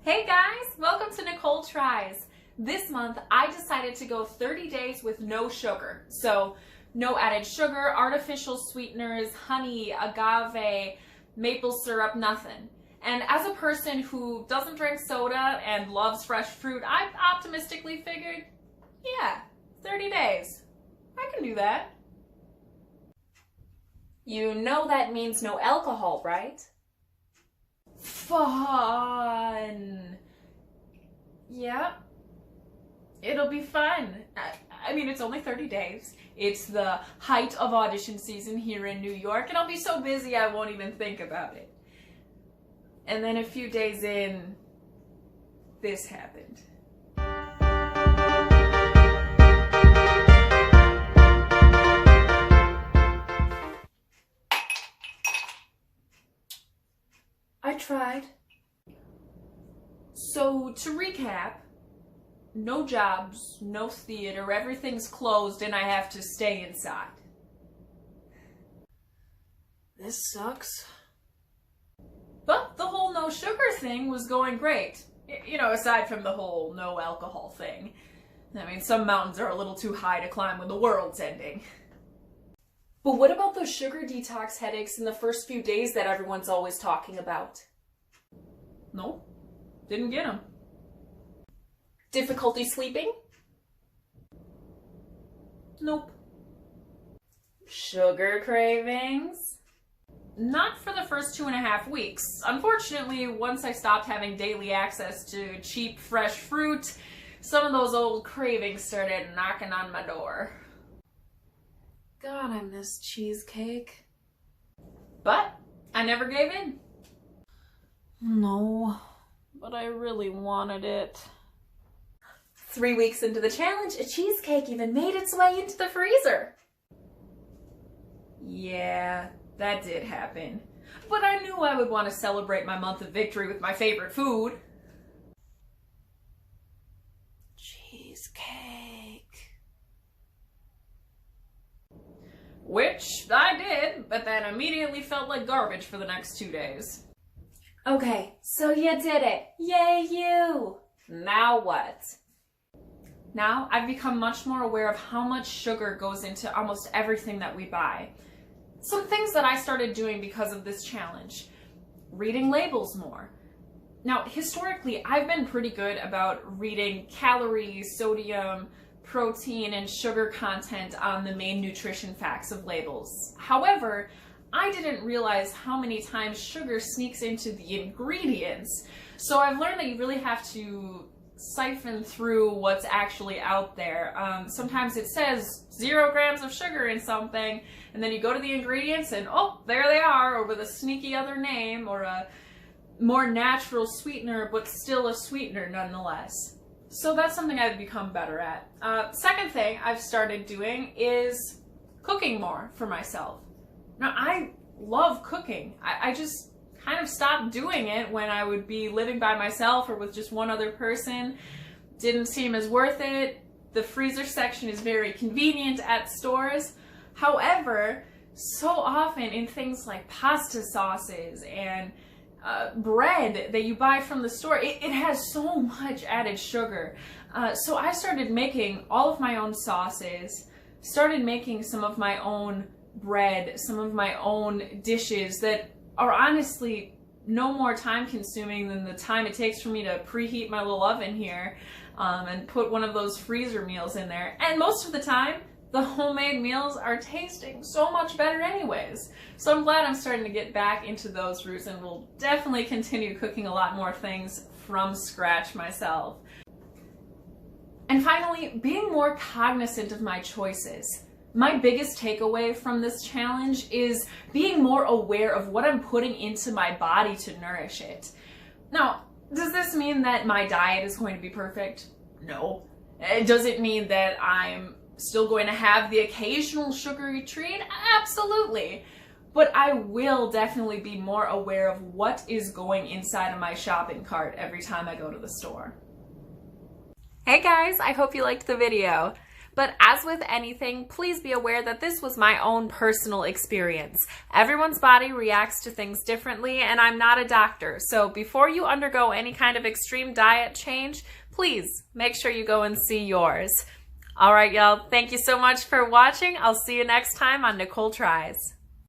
Hey guys, welcome to Nicole Tries. This month I decided to go 30 days with no sugar. So no added sugar, artificial sweeteners, honey, agave, maple syrup, nothing. And as a person who doesn't drink soda and loves fresh fruit, I optimistically figured, yeah, 30 days. I can do that. You know that means no alcohol, right? Fun. Yep. It'll be fun. I mean, it's only 30 days. It's the height of audition season here in New York, and I'll be so busy I won't even think about it. And then a few days in, this happened. I tried. So to recap, no jobs, no theater, everything's closed and I have to stay inside. This sucks. But the whole no sugar thing was going great. You know, aside from the whole no alcohol thing. I mean, some mountains are a little too high to climb when the world's ending. But what about those sugar detox headaches in the first few days that everyone's always talking about? No, didn't get them. Difficulty sleeping? Nope. Sugar cravings? Not for the first 2.5 weeks. Unfortunately, once I stopped having daily access to cheap, fresh fruit, some of those old cravings started knocking on my door. God, I miss cheesecake. But I never gave in. No, but I really wanted it. 3 weeks into the challenge, a cheesecake even made its way into the freezer. Yeah, that did happen. But I knew I would want to celebrate my month of victory with my favorite food. Cheesecake. Which I did, but then immediately felt like garbage for the next 2 days. Okay, so you did it. Yay, you! Now what? Now I've become much more aware of how much sugar goes into almost everything that we buy. Some things that I started doing because of this challenge. Reading labels more. Now, historically, I've been pretty good about reading calories, sodium, protein, and sugar content on the main nutrition facts of labels. However, I didn't realize how many times sugar sneaks into the ingredients. So I've learned that you really have to siphon through what's actually out there. Sometimes it says 0 grams of sugar in something, and then you go to the ingredients and oh, there they are, or with a sneaky other name, or a more natural sweetener, but still a sweetener nonetheless. So that's something I've become better at. Second thing I've started doing is cooking more for myself. Now, I love cooking. I just kind of stopped doing it when I would be living by myself or with just one other person. Didn't seem as worth it. The freezer section is very convenient at stores. However, so often in things like pasta sauces and bread that you buy from the store, it has so much added sugar. So I started making all of my own sauces, started making some of my own bread, some of my own dishes that are honestly no more time consuming than the time it takes for me to preheat my little oven here and put one of those freezer meals in there. And most of the time, the homemade meals are tasting so much better anyways. So I'm glad I'm starting to get back into those roots and will definitely continue cooking a lot more things from scratch myself. And finally, being more cognizant of my choices. My biggest takeaway from this challenge is being more aware of what I'm putting into my body to nourish it. Now, does this mean that my diet is going to be perfect? No. Does it mean that I'm still going to have the occasional sugary treat? Absolutely. But I will definitely be more aware of what is going inside of my shopping cart every time I go to the store. Hey guys, I hope you liked the video. But as with anything, please be aware that this was my own personal experience. Everyone's body reacts to things differently, and I'm not a doctor. So before you undergo any kind of extreme diet change, please make sure you go and see yours. All right, y'all. Thank you so much for watching. I'll see you next time on Nicole Tries.